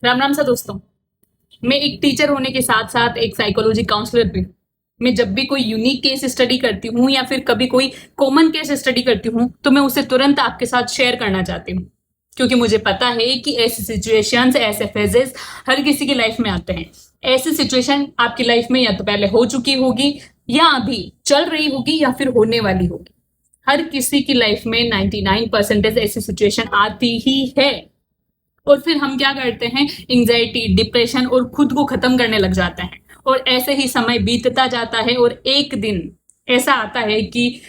राम राम सा दोस्तों। मैं एक टीचर होने के साथ साथ एक साइकोलॉजी काउंसलर भी हूँ। मैं जब भी कोई यूनिक केस स्टडी करती हूँ या फिर कभी कोई कॉमन केस स्टडी करती हूँ तो मैं उसे तुरंत आपके साथ शेयर करना चाहती हूँ, क्योंकि मुझे पता है कि ऐसी सिचुएशंस, ऐसे फेजेस हर किसी की लाइफ में आते हैं। ऐसी सिचुएशन आपकी लाइफ में या तो पहले हो चुकी होगी या अभी चल रही होगी या फिर होने वाली होगी। हर किसी की लाइफ में 99% ऐसी सिचुएशन आती ही है। और फिर हम क्या करते हैं, एंजाइटी, डिप्रेशन और खुद को खत्म करने लग जाते हैं। और ऐसे ही समय बीतता जाता है और एक दिन ऐसा आता है कि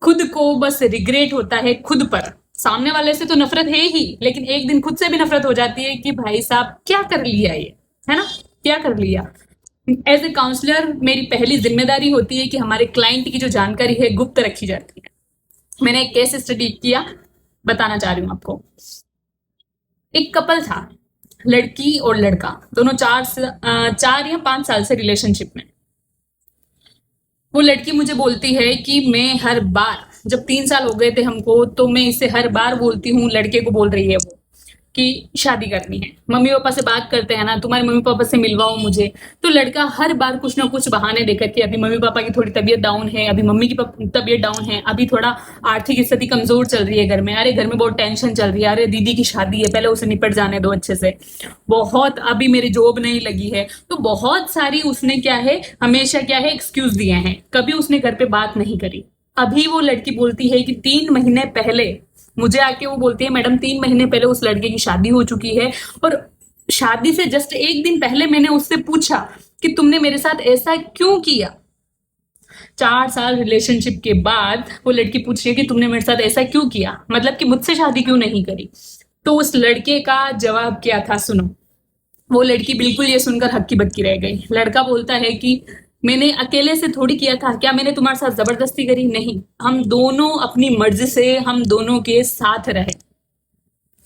खुद को बस रिग्रेट होता है खुद पर। सामने वाले से तो नफरत है ही, लेकिन एक दिन खुद से भी नफरत हो जाती है कि भाई साहब क्या कर लिया ये, है ना, क्या कर लिया। एज ए काउंसलर मेरी पहली जिम्मेदारी होती है कि हमारे क्लाइंट की जो जानकारी है गुप्त रखी जाती है। मैंने एक केस स्टडी किया, बताना चाह रही हूँ आपको। एक कपल था, लड़की और लड़का दोनों 4 या 5 साल से रिलेशनशिप में। वो लड़की मुझे बोलती है कि मैं हर बार, जब 3 साल हो गए थे हमको, तो मैं इसे हर बार बोलती हूँ, लड़के को बोल रही है वो कि शादी करनी है। मम्मी पापा से बात करते हैं ना, तुम्हारे मम्मी पापा से मिलवाओ मुझे। तो लड़का हर बार कुछ ना कुछ बहाने देकर के, अभी मम्मी पापा की थोड़ी तबीयत डाउन है, अभी मम्मी की तबीयत डाउन है, अभी थोड़ा आर्थिक स्थिति कमजोर चल रही है घर में, अरे घर में बहुत टेंशन चल रही है, अरे दीदी की शादी है, पहले उसे निपट जाने दो अच्छे से, बहुत अभी मेरी जॉब नहीं लगी है। तो बहुत सारी उसने क्या है, हमेशा क्या है, एक्सक्यूज दिए हैं, कभी उसने घर पे बात नहीं करी। अभी वो लड़की बोलती है कि 3 महीने पहले मुझे आके वो बोलती है, मैडम 3 महीने पहले उस लड़के की शादी हो चुकी है, और शादी से जस्ट एक दिन पहले मैंने उससे पूछा कि तुमने मेरे साथ ऐसा क्यों किया। 4 साल रिलेशनशिप के बाद वो लड़की पूछ रही है कि तुमने मेरे साथ ऐसा क्यों किया, मतलब कि मुझसे शादी क्यों नहीं करी। तो उस लड़के का जवाब क्या था सुनो। वो लड़की बिल्कुल ये सुनकर हक्की बक्की रह गई। लड़का बोलता है कि मैंने अकेले से थोड़ी किया था, क्या मैंने तुम्हारे साथ जबरदस्ती करी? नहीं, हम दोनों अपनी मर्जी से हम दोनों के साथ रहे,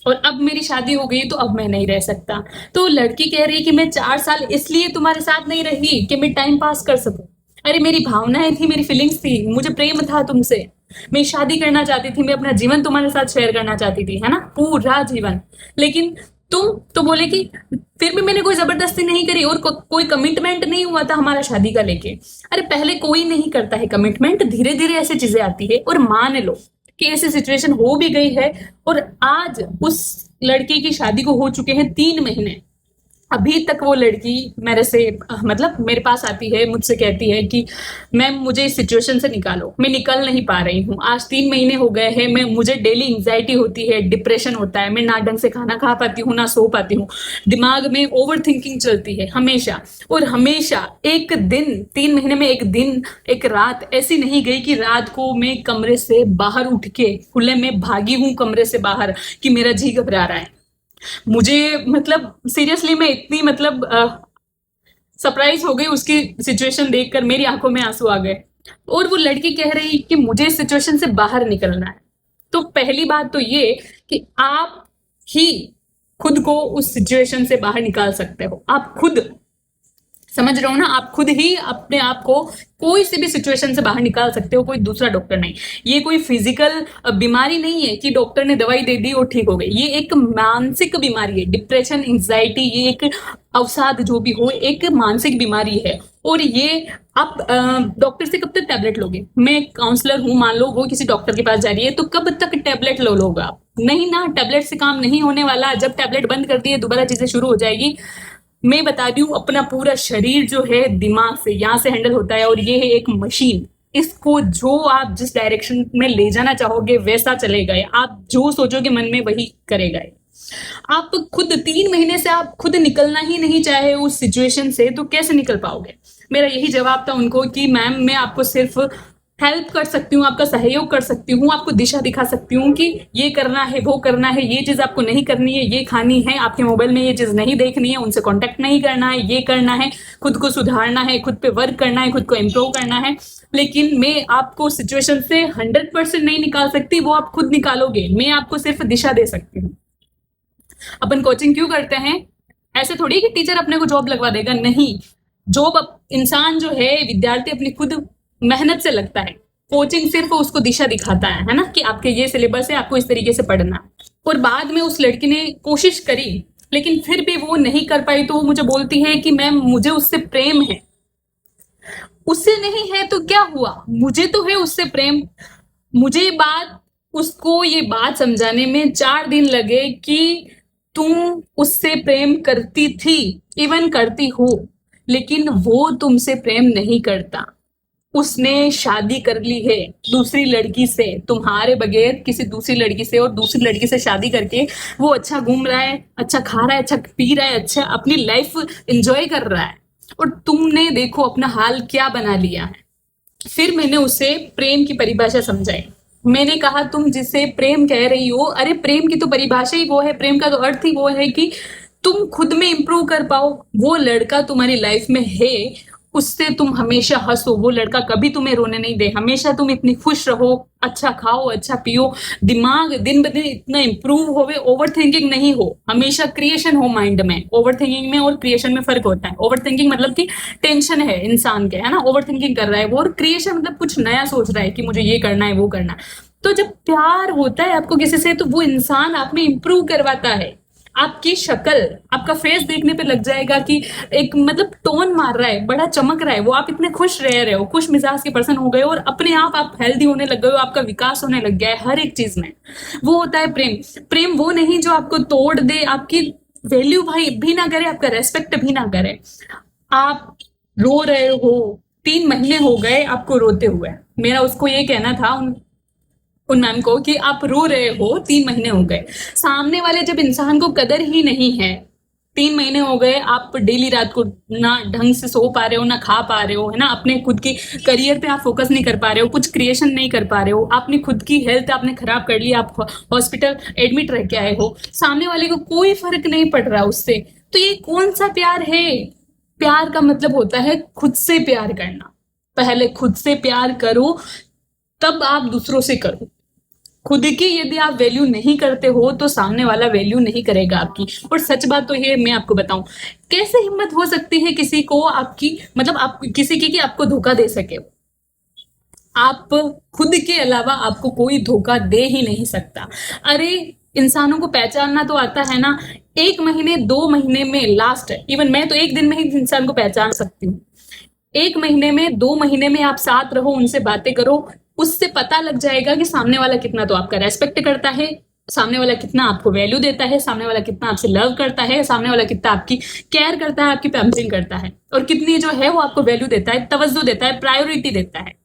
और अब मेरी शादी हो गई तो अब मैं नहीं रह सकता। तो लड़की कह रही है कि मैं 4 साल इसलिए तुम्हारे साथ नहीं रही कि मैं टाइम पास कर सकूं। अरे मेरी भावनाएं थी, मेरी फीलिंग्स थी, मुझे प्रेम था तुमसे, मैं शादी करना चाहती थी, मैं अपना जीवन तुम्हारे साथ शेयर करना चाहती थी, है ना, पूरा जीवन। लेकिन तुम तो बोले कि फिर भी मैंने कोई जबरदस्ती नहीं करी, और कोई कमिटमेंट नहीं हुआ था हमारा शादी का लेके। अरे पहले कोई नहीं करता है कमिटमेंट, धीरे धीरे ऐसी चीजें आती है। और मान लो कि ऐसी सिचुएशन हो भी गई है, और आज उस लड़के की शादी को हो चुके हैं 3 महीने, अभी तक वो लड़की मेरे से, मतलब मेरे पास आती है, मुझसे कहती है कि मैम मुझे इस सिचुएशन से निकालो, मैं निकल नहीं पा रही हूँ, आज 3 महीने हो गए हैं, मैं मुझे डेली एंजाइटी होती है, डिप्रेशन होता है, मैं ना ढंग से खाना खा पाती हूँ, ना सो पाती हूँ, दिमाग में ओवर थिंकिंग चलती है हमेशा। और हमेशा एक दिन, 3 महीने में एक दिन, एक रात ऐसी नहीं गई कि रात को मैं कमरे से बाहर उठ के खुले में भागी हूँ कमरे से बाहर कि मेरा जी घबरा रहा है। मुझे मतलब सीरियसली मैं इतनी मतलब सरप्राइज हो गई उसकी सिचुएशन देखकर, मेरी आंखों में आंसू आ गए। और वो लड़की कह रही कि मुझे इस सिचुएशन से बाहर निकलना है। तो पहली बात तो ये कि आप ही खुद को उस सिचुएशन से बाहर निकाल सकते हो, आप खुद, समझ रहे हो ना, आप खुद ही अपने आप को कोई सी भी सिचुएशन से बाहर निकाल सकते हो, कोई दूसरा डॉक्टर नहीं। ये कोई फिजिकल बीमारी नहीं है कि डॉक्टर ने दवाई दे दी और ठीक हो गई। ये एक मानसिक बीमारी है, डिप्रेशन, एंजाइटी, ये एक अवसाद जो भी हो, एक मानसिक बीमारी है। और ये आप डॉक्टर से कब तक टैबलेट लोगे? मैं काउंसलर हूं, मान लो वो किसी डॉक्टर के पास जा रही है, तो कब तक टैबलेट लो लोगे आप? नहीं ना, टैबलेट से काम नहीं होने वाला। जब टैबलेट बंद कर दिए दोबारा चीजें शुरू हो जाएगी। मैं बता दी हूँ, अपना पूरा शरीर जो है दिमाग से, यहाँ से हैंडल होता है, और ये है एक मशीन। इसको जो आप जिस डायरेक्शन में ले जाना चाहोगे वैसा चलेगा, आप जो सोचोगे मन में वही करेगा। आप खुद 3 महीने से आप खुद निकलना ही नहीं चाहे उस सिचुएशन से, तो कैसे निकल पाओगे? मेरा यही जवाब था उनको कि मैम मैं आपको सिर्फ हेल्प कर सकती हूँ, आपका सहयोग कर सकती हूँ, आपको दिशा दिखा सकती हूँ कि ये करना है, वो करना है, ये चीज आपको नहीं करनी है, ये खानी है, आपके मोबाइल में ये चीज नहीं देखनी है, उनसे कांटेक्ट नहीं करना है, ये करना है, खुद को सुधारना है, खुद पे वर्क करना है, खुद को इम्प्रूव करना है। लेकिन मैं आपको सिचुएशन से 100% नहीं निकाल सकती, वो आप खुद निकालोगे। मैं आपको सिर्फ दिशा दे सकती हूँ। अपन कोचिंग क्यों करते हैं? ऐसे थोड़ी कि टीचर अपने को जॉब लगवा देगा, नहीं। जॉब इंसान जो है, विद्यार्थी अपनी खुद मेहनत से लगता है। कोचिंग सिर्फ उसको दिशा दिखाता है ना, कि आपके ये सिलेबस है, आपको इस तरीके से पढ़ना। और बाद में उस लड़की ने कोशिश करी लेकिन फिर भी वो नहीं कर पाई तो वो मुझे बोलती है कि मैम मुझे उससे प्रेम है। उससे नहीं है तो क्या हुआ, मुझे तो है उससे प्रेम। मुझे बात उसको ये बात समझाने में 4 दिन लगे कि तुम उससे प्रेम करती थी, इवन करती हो, लेकिन वो तुमसे प्रेम नहीं करता। उसने शादी कर ली है दूसरी लड़की से, तुम्हारे बगैर किसी दूसरी लड़की से, और दूसरी लड़की से शादी करके वो अच्छा घूम रहा है, अच्छा खा रहा है, अच्छा पी रहा है, अच्छा अपनी लाइफ एंजॉय कर रहा है, और तुमने देखो अपना हाल क्या बना लिया है। फिर मैंने उसे प्रेम की परिभाषा समझाई। मैंने कहा तुम जिसे प्रेम कह रही हो, अरे प्रेम की तो परिभाषा ही वो है, प्रेम का तो अर्थ ही वो है कि तुम खुद में इंप्रूव कर पाओ। वो लड़का तुम्हारी लाइफ में है, उससे तुम हमेशा हंसो, वो लड़का कभी तुम्हें रोने नहीं दे, हमेशा तुम इतनी खुश रहो, अच्छा खाओ, अच्छा पियो, दिमाग दिन ब दिन इतना इंप्रूव होवे, ओवर थिंकिंग नहीं हो, हमेशा क्रिएशन हो माइंड में। ओवर थिंकिंग में और क्रिएशन में फर्क होता है। ओवर थिंकिंग मतलब कि टेंशन है इंसान के, है ना, ओवर थिंकिंग कर रहा है वो, और क्रिएशन मतलब कुछ नया सोच रहा है कि मुझे ये करना है वो करना है। तो जब प्यार होता है आपको किसी से, तो वो इंसान आप में इंप्रूव करवाता है। आपकी शक्ल, आपका फेस देखने पे लग जाएगा कि एक मतलब टोन मार रहा है, बड़ा चमक रहा है वो, आप इतने खुश रह रहे हो, खुश मिजाज के पर्सन हो गए, और अपने आप हेल्दी होने लग गए हो, आपका विकास होने लग गया है हर एक चीज में। वो होता है प्रेम। प्रेम वो नहीं जो आपको तोड़ दे, आपकी वैल्यू भाई भी ना करे, आपका रेस्पेक्ट भी ना करे। आप रो रहे हो, 3 महीने हो गए आपको रोते हुए, मेरा उसको ये कहना था उन मैम को कि आप रो रहे हो, 3 महीने हो गए। सामने वाले जब इंसान को कदर ही नहीं है, 3 महीने हो गए, आप डेली रात को ना ढंग से सो पा रहे हो, ना खा पा रहे हो, है ना, अपने खुद की करियर पे आप फोकस नहीं कर पा रहे हो, कुछ क्रिएशन नहीं कर पा रहे हो, अपनी खुद की हेल्थ आपने खराब कर ली, आप हॉस्पिटल एडमिट रह के आए हो, सामने वाले को कोई फर्क नहीं पड़ रहा उससे, तो ये कौन सा प्यार है। प्यार का मतलब होता है खुद से प्यार करना। पहले खुद से प्यार करो, तब आप दूसरों से करो। खुद की यदि आप वैल्यू नहीं करते हो तो सामने वाला वैल्यू नहीं करेगा आपकी। और सच बात तो ये मैं आपको बताऊं, कैसे हिम्मत हो सकती है किसी को आपकी, मतलब आप किसी की कि आपको धोखा दे सके। आप खुद के अलावा आपको कोई धोखा दे ही नहीं सकता। अरे इंसानों को पहचानना तो आता है ना, 1 महीने 2 महीने में लास्ट है, इवन मैं तो एक दिन में ही इंसान को पहचान सकती हूँ। 1 महीने में 2 महीने में आप साथ रहो, उनसे बातें करो, उससे पता लग जाएगा कि सामने वाला कितना तो आपका रेस्पेक्ट करता है, सामने वाला कितना आपको वैल्यू देता है, सामने वाला कितना आपसे लव करता है, सामने वाला कितना आपकी केयर करता है, आपकी पैम्परिंग करता है, और कितनी जो है वो आपको वैल्यू देता है, तवज्जो देता है, प्रायोरिटी देता है।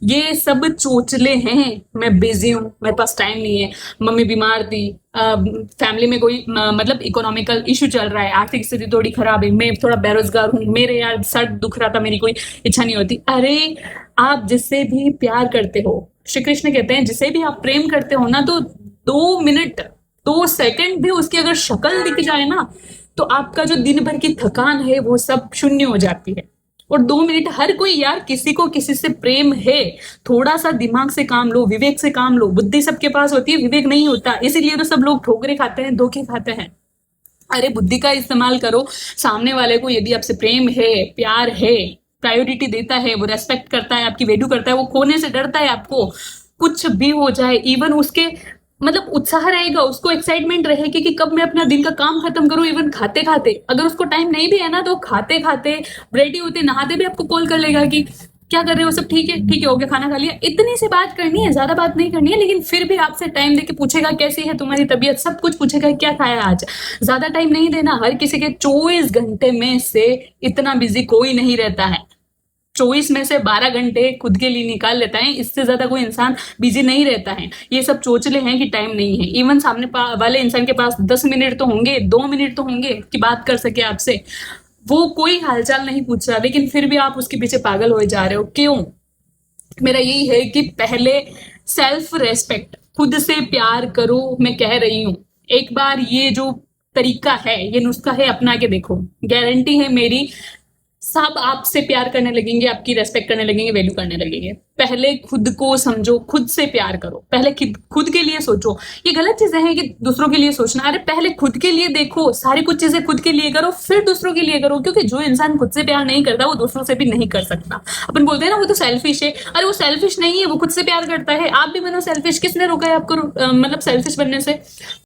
ये सब चोचले हैं। मैं बिजी हूँ, मेरे पास टाइम नहीं है, मम्मी बीमार थी, फैमिली में कोई मतलब इकोनॉमिकल इशू चल रहा है, आर्थिक स्थिति थोड़ी खराब है, मैं थोड़ा बेरोजगार हूँ, मेरे यार सर दुख रहा था, मेरी कोई इच्छा नहीं होती। अरे आप जिससे भी प्यार करते हो, श्री कृष्ण कहते हैं जिसे भी आप प्रेम करते हो ना, तो 2 मिनट 2 सेकंड भी उसकी अगर शक्ल दिख जाए ना, तो आपका जो दिन भर की थकान है वो सब शून्य हो जाती है। और 2 मिनट, हर कोई यार किसी को किसी से प्रेम है, थोड़ा सा दिमाग से काम लो, विवेक से काम लो। बुद्धि सबके पास होती है, विवेक नहीं होता, इसीलिए तो सब लोग ठोकरे खाते हैं, धोखे खाते हैं। अरे बुद्धि का इस्तेमाल करो। सामने वाले को यदि आपसे प्रेम है, प्यार है, प्रायोरिटी देता है, वो रेस्पेक्ट करता है, आपकी वैल्यू करता है, वो खोने से डरता है आपको, कुछ भी हो जाए, इवन उसके मतलब उत्साह रहेगा, उसको एक्साइटमेंट रहेगी कि कब मैं अपना दिन का काम खत्म करूं, इवन खाते खाते, अगर उसको टाइम नहीं भी है ना, तो खाते खाते, रेडी होते, नहाते भी आपको कॉल कर लेगा कि क्या कर रहे हो, सब ठीक है, ठीक है, हो गया, खाना खा लिया। इतनी सी बात करनी है, ज्यादा बात नहीं करनी है, लेकिन फिर भी आपसे टाइम देके पूछेगा कैसी है तुम्हारी तबीयत, सब कुछ पूछेगा क्या खाया आज। ज्यादा टाइम नहीं देना। हर किसी के 24 घंटे में से इतना बिजी कोई नहीं रहता है। 24 में से 12 घंटे खुद के लिए निकाल लेता है, इससे ज्यादा कोई इंसान बिजी नहीं रहता है। ये सब चोचले हैं कि टाइम नहीं है। इवन सामने वाले इंसान के पास 10 मिनट तो होंगे, 2 मिनट तो होंगे कि बात कर सके आपसे, वो कोई हालचाल नहीं पूछ रहा, लेकिन फिर भी आप उसके पीछे पागल हो जा रहे हो। क्यों? मेरा यही है कि पहले सेल्फ रेस्पेक्ट, खुद से प्यार करो। मैं कह रही हूं, एक बार ये जो तरीका है, ये नुस्खा है, अपना के देखो, गारंटी है मेरी, सब आपसे प्यार करने लगेंगे, आपकी रेस्पेक्ट करने लगेंगे, वैल्यू करने लगेंगे। पहले खुद को समझो, खुद से प्यार करो, पहले खुद के लिए सोचो। ये गलत चीजें हैं कि दूसरों के लिए सोचना। अरे पहले खुद के लिए देखो, सारी कुछ चीजें खुद के लिए करो, फिर दूसरों के लिए करो, क्योंकि जो इंसान खुद से प्यार नहीं करता वो दूसरों से भी नहीं कर सकता। अपन बोलते हैं ना वो तो सेल्फिश है, अरे वो सेल्फिश नहीं है, वो खुद से प्यार करता है। आप भी बनो सेल्फिश, किसने रोका है आपको मतलब सेल्फिश बनने से?